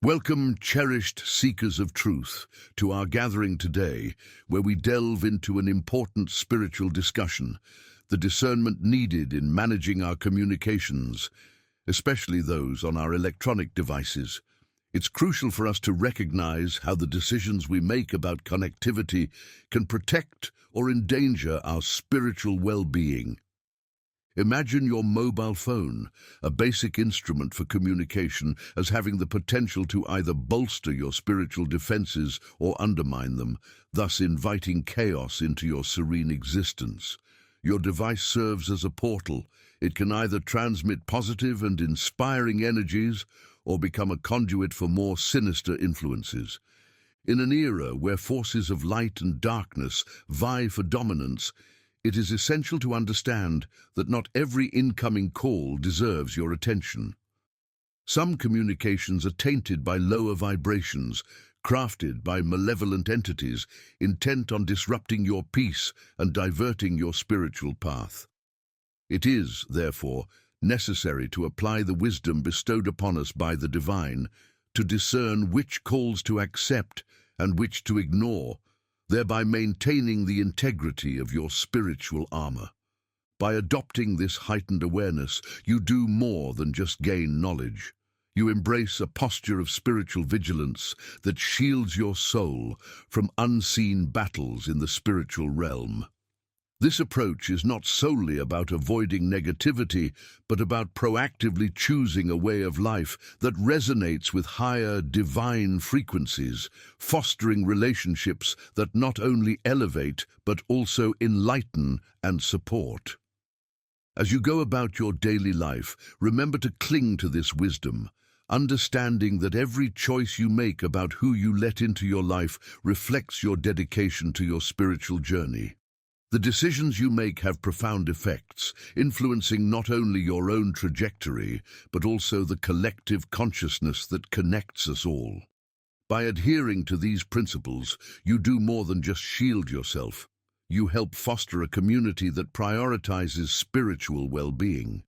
Welcome, cherished seekers of truth, to our gathering today, where we delve into an important spiritual discussion, the discernment needed in managing our communications, especially those on our electronic devices. It's crucial for us to recognize how the decisions we make about connectivity can protect or endanger our spiritual well-being. Imagine your mobile phone, a basic instrument for communication, as having the potential to either bolster your spiritual defenses or undermine them, thus inviting chaos into your serene existence. Your device serves as a portal. It can either transmit positive and inspiring energies or become a conduit for more sinister influences. In an era where forces of light and darkness vie for dominance, it is essential to understand that not every incoming call deserves your attention. Some communications are tainted by lower vibrations, crafted by malevolent entities intent on disrupting your peace and diverting your spiritual path. It is, therefore, necessary to apply the wisdom bestowed upon us by the divine to discern which calls to accept and which to ignore, thereby maintaining the integrity of your spiritual armor. By adopting this heightened awareness, you do more than just gain knowledge. You embrace a posture of spiritual vigilance that shields your soul from unseen battles in the spiritual realm. This approach is not solely about avoiding negativity, but about proactively choosing a way of life that resonates with higher divine frequencies, fostering relationships that not only elevate, but also enlighten and support. As you go about your daily life, remember to cling to this wisdom, understanding that every choice you make about who you let into your life reflects your dedication to your spiritual journey. The decisions you make have profound effects, influencing not only your own trajectory, but also the collective consciousness that connects us all. By adhering to these principles, you do more than just shield yourself. You help foster a community that prioritizes spiritual well-being.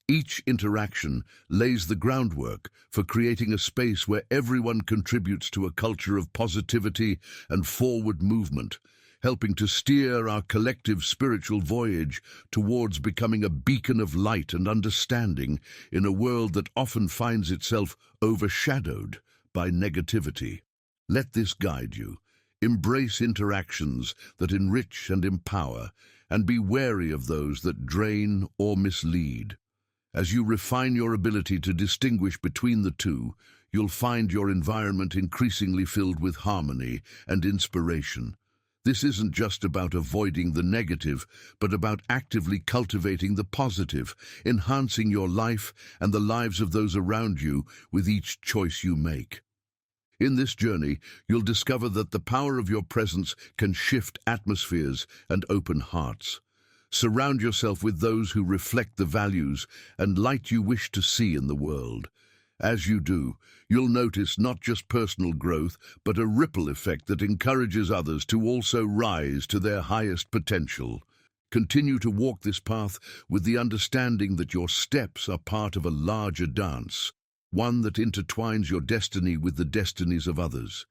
Each interaction lays the groundwork for creating a space where everyone contributes to a culture of positivity and forward movement, helping to steer our collective spiritual voyage towards becoming a beacon of light and understanding in a world that often finds itself overshadowed by negativity. Let this guide you. Embrace interactions that enrich and empower, and be wary of those that drain or mislead. As you refine your ability to distinguish between the two, you'll find your environment increasingly filled with harmony and inspiration. This isn't just about avoiding the negative, but about actively cultivating the positive, enhancing your life and the lives of those around you with each choice you make. In this journey, you'll discover that the power of your presence can shift atmospheres and open hearts. Surround yourself with those who reflect the values and light you wish to see in the world. As you do, you'll notice not just personal growth, but a ripple effect that encourages others to also rise to their highest potential. Continue to walk this path with the understanding that your steps are part of a larger dance, one that intertwines your destiny with the destinies of others.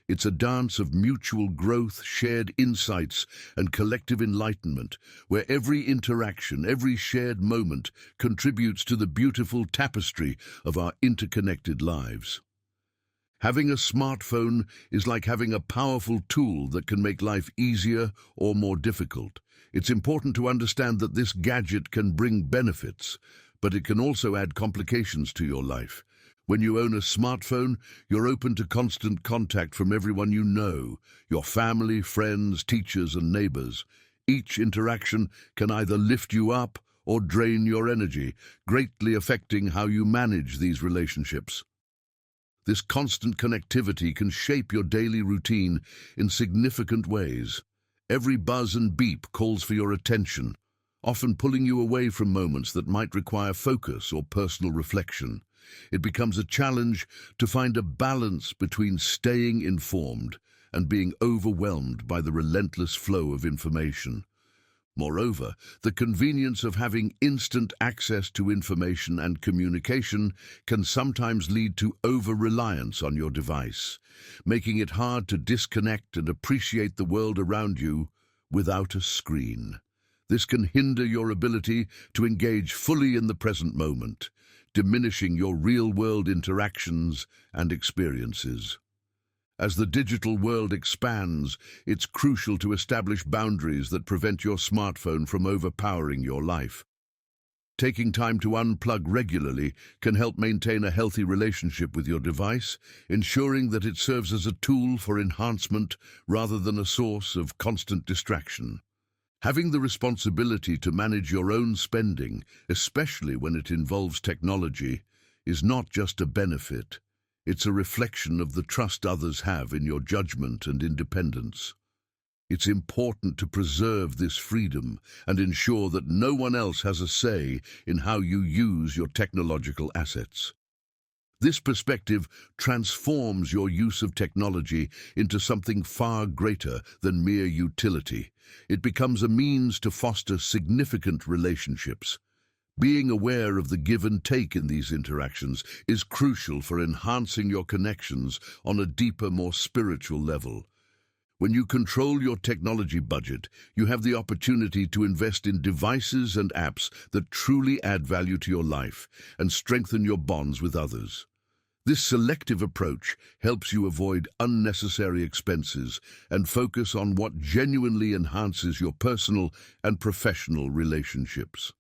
It's a dance of mutual growth, shared insights, and collective enlightenment, where every interaction, every shared moment contributes to the beautiful tapestry of our interconnected lives. Having a smartphone is like having a powerful tool that can make life easier or more difficult. It's important to understand that this gadget can bring benefits, but it can also add complications to your life. When you own a smartphone, you're open to constant contact from everyone you know, your family, friends, teachers, and neighbors. Each interaction can either lift you up or drain your energy, greatly affecting how you manage these relationships. This constant connectivity can shape your daily routine in significant ways. Every buzz and beep calls for your attention, often pulling you away from moments that might require focus or personal reflection. It becomes a challenge to find a balance between staying informed and being overwhelmed by the relentless flow of information. Moreover, the convenience of having instant access to information and communication can sometimes lead to over-reliance on your device, making it hard to disconnect and appreciate the world around you without a screen. This can hinder your ability to engage fully in the present moment, diminishing your real-world interactions and experiences. As the digital world expands, it's crucial to establish boundaries that prevent your smartphone from overpowering your life. Taking time to unplug regularly can help maintain a healthy relationship with your device, ensuring that it serves as a tool for enhancement rather than a source of constant distraction. Having the responsibility to manage your own spending, especially when it involves technology, is not just a benefit. It's a reflection of the trust others have in your judgment and independence. It's important to preserve this freedom and ensure that no one else has a say in how you use your technological assets. This perspective transforms your use of technology into something far greater than mere utility. It becomes a means to foster significant relationships. Being aware of the give and take in these interactions is crucial for enhancing your connections on a deeper, more spiritual level. When you control your technology budget, you have the opportunity to invest in devices and apps that truly add value to your life and strengthen your bonds with others. This selective approach helps you avoid unnecessary expenses and focus on what genuinely enhances your personal and professional relationships.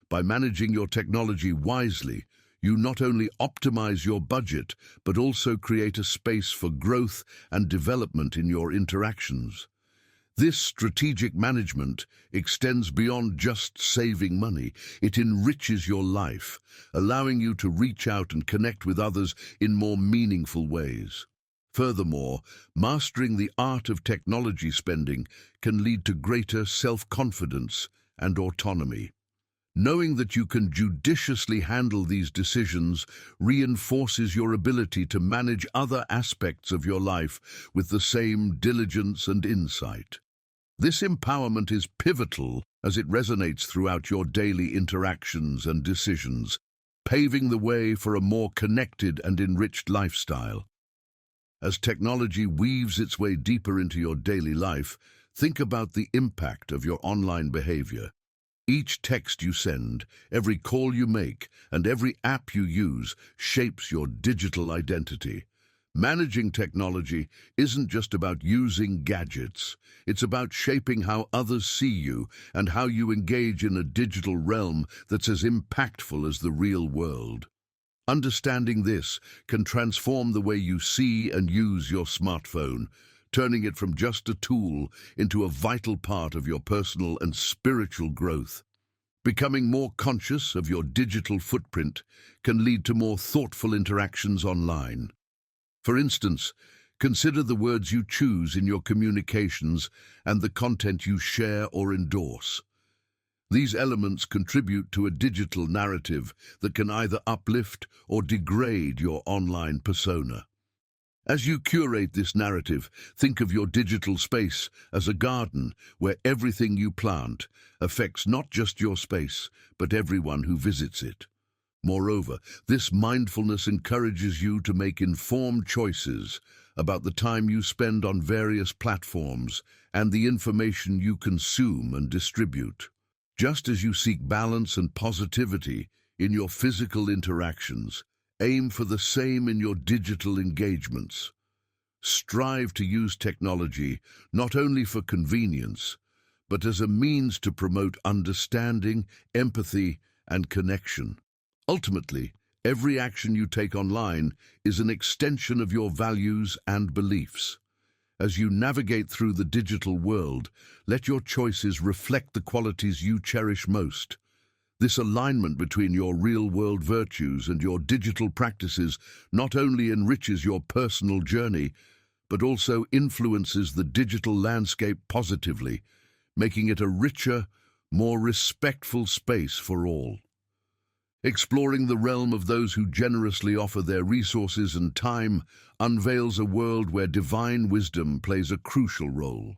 By managing your technology wisely, you not only optimize your budget, but also create a space for growth and development in your interactions. This strategic management extends beyond just saving money. It enriches your life, allowing you to reach out and connect with others in more meaningful ways. Furthermore, mastering the art of technology spending can lead to greater self-confidence and autonomy. Knowing that you can judiciously handle these decisions reinforces your ability to manage other aspects of your life with the same diligence and insight. This empowerment is pivotal as it resonates throughout your daily interactions and decisions, paving the way for a more connected and enriched lifestyle. As technology weaves its way deeper into your daily life, think about the impact of your online behavior. Each text you send, every call you make, and every app you use shapes your digital identity. Managing technology isn't just about using gadgets. It's about shaping how others see you and how you engage in a digital realm that's as impactful as the real world. Understanding this can transform the way you see and use your smartphone, turning it from just a tool into a vital part of your personal and spiritual growth. Becoming more conscious of your digital footprint can lead to more thoughtful interactions online. For instance, consider the words you choose in your communications and the content you share or endorse. These elements contribute to a digital narrative that can either uplift or degrade your online persona. As you curate this narrative, think of your digital space as a garden where everything you plant affects not just your space, but everyone who visits it. Moreover, this mindfulness encourages you to make informed choices about the time you spend on various platforms and the information you consume and distribute. Just as you seek balance and positivity in your physical interactions, aim for the same in your digital engagements. Strive to use technology not only for convenience, but as a means to promote understanding, empathy, and connection. Ultimately, every action you take online is an extension of your values and beliefs. As you navigate through the digital world, let your choices reflect the qualities you cherish most. This alignment between your real-world virtues and your digital practices not only enriches your personal journey, but also influences the digital landscape positively, making it a richer, more respectful space for all. Exploring the realm of those who generously offer their resources and time unveils a world where divine wisdom plays a crucial role.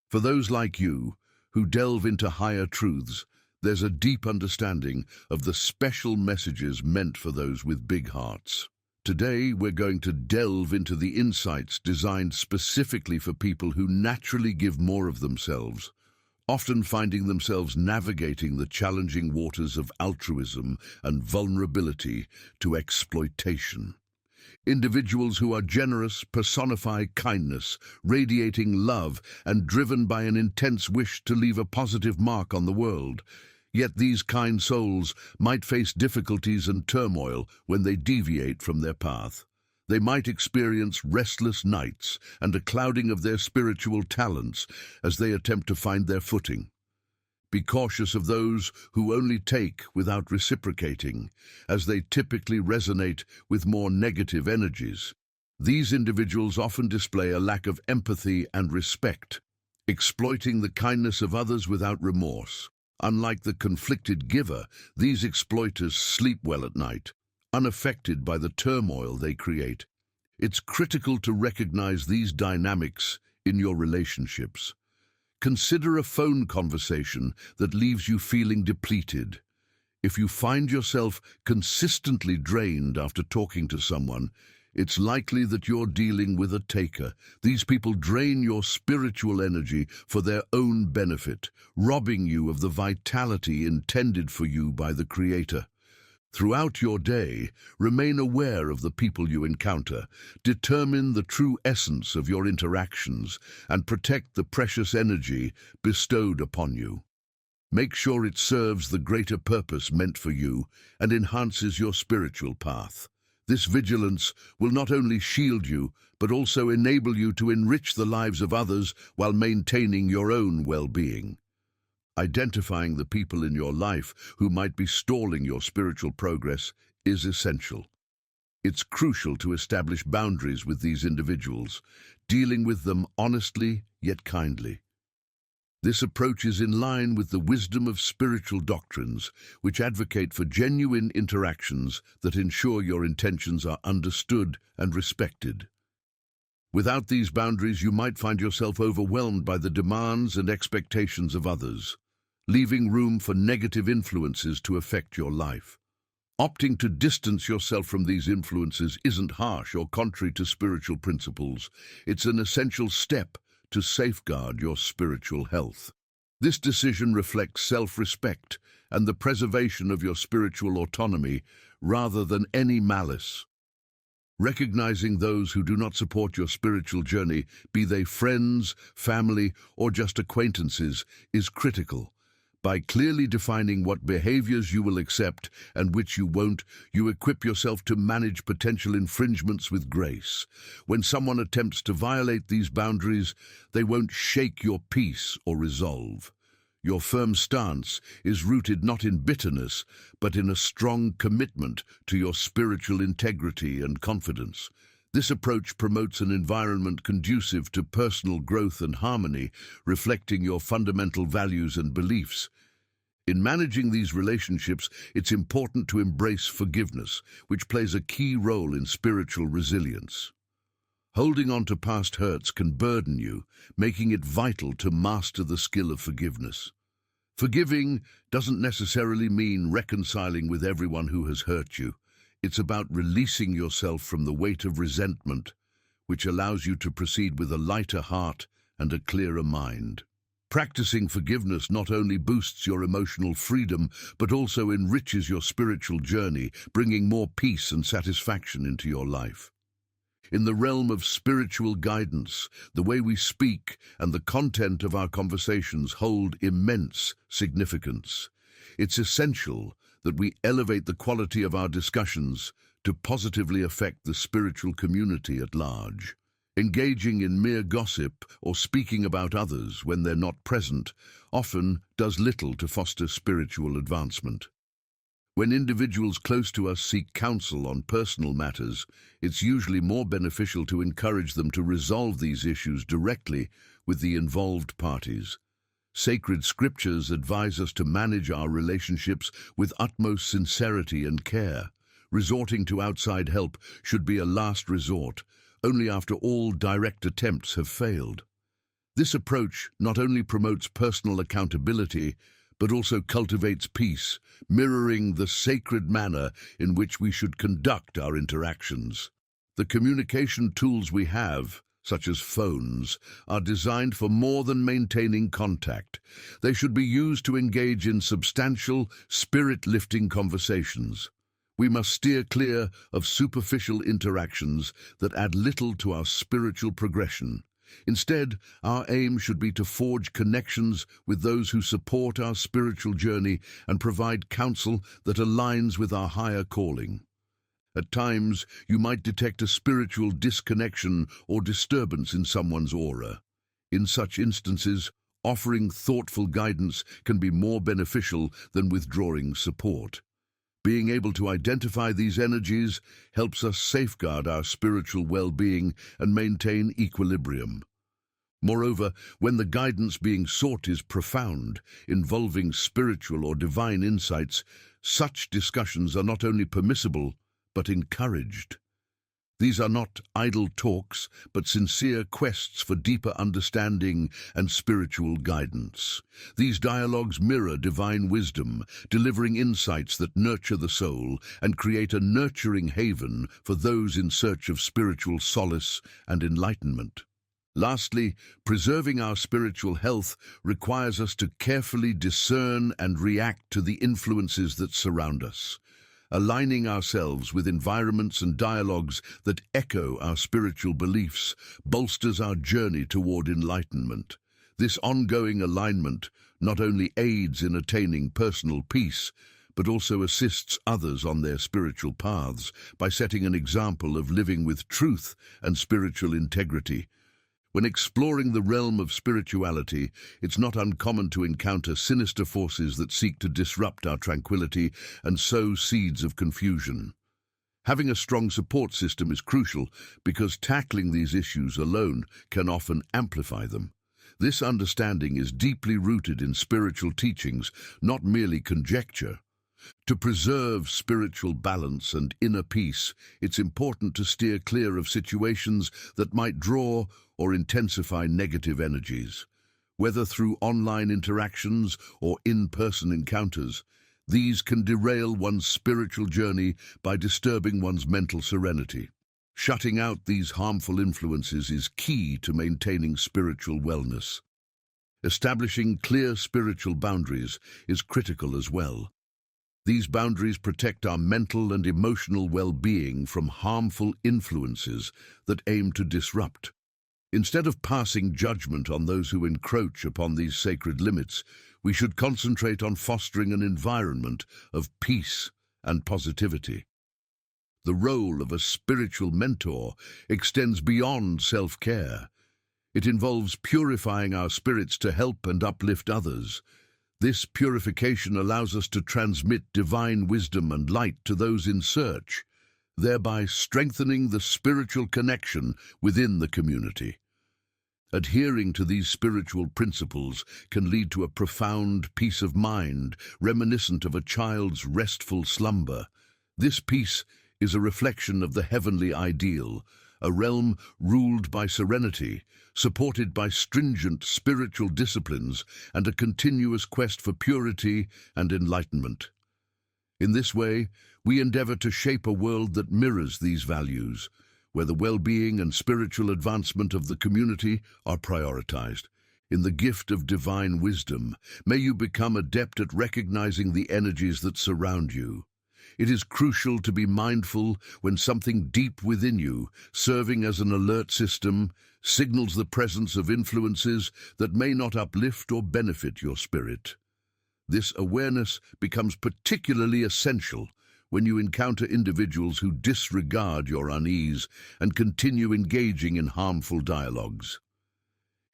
For those like you, who delve into higher truths, there's a deep understanding of the special messages meant for those with big hearts. Today, we're going to delve into the insights designed specifically for people who naturally give more of themselves, often finding themselves navigating the challenging waters of altruism and vulnerability to exploitation. Individuals who are generous personify kindness, radiating love and driven by an intense wish to leave a positive mark on the world. Yet these kind souls might face difficulties and turmoil when they deviate from their path. They might experience restless nights and a clouding of their spiritual talents as they attempt to find their footing. Be cautious of those who only take without reciprocating, as they typically resonate with more negative energies. These individuals often display a lack of empathy and respect, exploiting the kindness of others without remorse. Unlike the conflicted giver, these exploiters sleep well at night, unaffected by the turmoil they create. It's critical to recognize these dynamics in your relationships. Consider a phone conversation that leaves you feeling depleted. If you find yourself consistently drained after talking to someone, it's likely that you're dealing with a taker. These people drain your spiritual energy for their own benefit, robbing you of the vitality intended for you by the Creator. Throughout your day, remain aware of the people you encounter, determine the true essence of your interactions, and protect the precious energy bestowed upon you. Make sure it serves the greater purpose meant for you and enhances your spiritual path. This vigilance will not only shield you, but also enable you to enrich the lives of others while maintaining your own well-being. Identifying the people in your life who might be stalling your spiritual progress is essential. It's crucial to establish boundaries with these individuals, dealing with them honestly yet kindly. This approach is in line with the wisdom of spiritual doctrines, which advocate for genuine interactions that ensure your intentions are understood and respected. Without these boundaries, you might find yourself overwhelmed by the demands and expectations of others, leaving room for negative influences to affect your life. Opting to distance yourself from these influences isn't harsh or contrary to spiritual principles. It's an essential step to safeguard your spiritual health. This decision reflects self-respect and the preservation of your spiritual autonomy rather than any malice. Recognizing those who do not support your spiritual journey, be they friends, family, or just acquaintances, is critical. By clearly defining what behaviors you will accept and which you won't, you equip yourself to manage potential infringements with grace. When someone attempts to violate these boundaries, they won't shake your peace or resolve. Your firm stance is rooted not in bitterness, but in a strong commitment to your spiritual integrity and confidence. This approach promotes an environment conducive to personal growth and harmony, reflecting your fundamental values and beliefs. In managing these relationships, it's important to embrace forgiveness, which plays a key role in spiritual resilience. Holding on to past hurts can burden you, making it vital to master the skill of forgiveness. Forgiving doesn't necessarily mean reconciling with everyone who has hurt you. It's about releasing yourself from the weight of resentment, which allows you to proceed with a lighter heart and a clearer mind. Practicing forgiveness not only boosts your emotional freedom, but also enriches your spiritual journey, bringing more peace and satisfaction into your life. In the realm of spiritual guidance, the way we speak and the content of our conversations hold immense significance. It's essential that we elevate the quality of our discussions to positively affect the spiritual community at large. Engaging in mere gossip or speaking about others when they're not present often does little to foster spiritual advancement. When individuals close to us seek counsel on personal matters, it's usually more beneficial to encourage them to resolve these issues directly with the involved parties. Sacred scriptures advise us to manage our relationships with utmost sincerity and care. Resorting to outside help should be a last resort, only after all direct attempts have failed. This approach not only promotes personal accountability, but also cultivates peace, mirroring the sacred manner in which we should conduct our interactions. The communication tools we have, such as phones, are designed for more than maintaining contact. They should be used to engage in substantial, spirit-lifting conversations. We must steer clear of superficial interactions that add little to our spiritual progression. Instead, our aim should be to forge connections with those who support our spiritual journey and provide counsel that aligns with our higher calling. At times, you might detect a spiritual disconnection or disturbance in someone's aura. In such instances, offering thoughtful guidance can be more beneficial than withdrawing support. Being able to identify these energies helps us safeguard our spiritual well-being and maintain equilibrium. Moreover, when the guidance being sought is profound, involving spiritual or divine insights, such discussions are not only permissible, but encouraged. These are not idle talks, but sincere quests for deeper understanding and spiritual guidance. These dialogues mirror divine wisdom, delivering insights that nurture the soul and create a nurturing haven for those in search of spiritual solace and enlightenment. Lastly, preserving our spiritual health requires us to carefully discern and react to the influences that surround us. Aligning ourselves with environments and dialogues that echo our spiritual beliefs bolsters our journey toward enlightenment. This ongoing alignment not only aids in attaining personal peace, but also assists others on their spiritual paths by setting an example of living with truth and spiritual integrity. When exploring the realm of spirituality, it's not uncommon to encounter sinister forces that seek to disrupt our tranquility and sow seeds of confusion. Having a strong support system is crucial because tackling these issues alone can often amplify them. This understanding is deeply rooted in spiritual teachings, not merely conjecture. To preserve spiritual balance and inner peace, it's important to steer clear of situations that might draw or intensify negative energies. Whether through online interactions or in-person encounters, these can derail one's spiritual journey by disturbing one's mental serenity. Shutting out these harmful influences is key to maintaining spiritual wellness. Establishing clear spiritual boundaries is critical as well. These boundaries protect our mental and emotional well-being from harmful influences that aim to disrupt. Instead of passing judgment on those who encroach upon these sacred limits, we should concentrate on fostering an environment of peace and positivity. The role of a spiritual mentor extends beyond self-care. It involves purifying our spirits to help and uplift others. This purification allows us to transmit divine wisdom and light to those in search, thereby strengthening the spiritual connection within the community. Adhering to these spiritual principles can lead to a profound peace of mind, reminiscent of a child's restful slumber. This peace is a reflection of the heavenly ideal, a realm ruled by serenity, supported by stringent spiritual disciplines and a continuous quest for purity and enlightenment. In this way, we endeavor to shape a world that mirrors these values, where the well-being and spiritual advancement of the community are prioritized. In the gift of divine wisdom, may you become adept at recognizing the energies that surround you. It is crucial to be mindful when something deep within you, serving as an alert system, signals the presence of influences that may not uplift or benefit your spirit. This awareness becomes particularly essential when you encounter individuals who disregard your unease and continue engaging in harmful dialogues.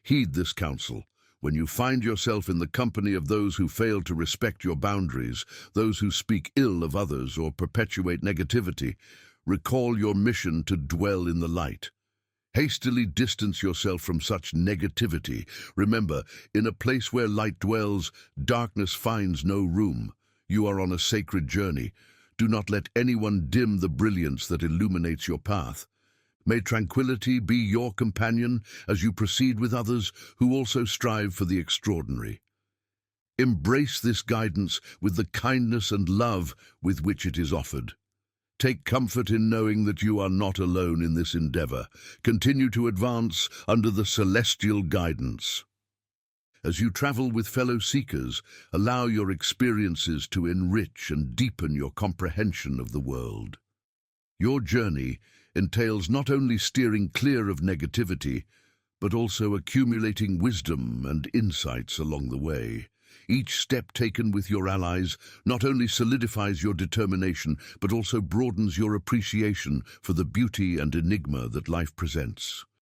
Heed this counsel. When you find yourself in the company of those who fail to respect your boundaries, those who speak ill of others or perpetuate negativity, recall your mission to dwell in the light. Hastily distance yourself from such negativity. Remember, in a place where light dwells, darkness finds no room. You are on a sacred journey. Do not let anyone dim the brilliance that illuminates your path. May tranquility be your companion as you proceed with others who also strive for the extraordinary. Embrace this guidance with the kindness and love with which it is offered. Take comfort in knowing that you are not alone in this endeavor. Continue to advance under the celestial guidance. As you travel with fellow seekers, allow your experiences to enrich and deepen your comprehension of the world. Your journey entails not only steering clear of negativity, but also accumulating wisdom and insights along the way. Each step taken with your allies not only solidifies your determination, but also broadens your appreciation for the beauty and enigma that life presents.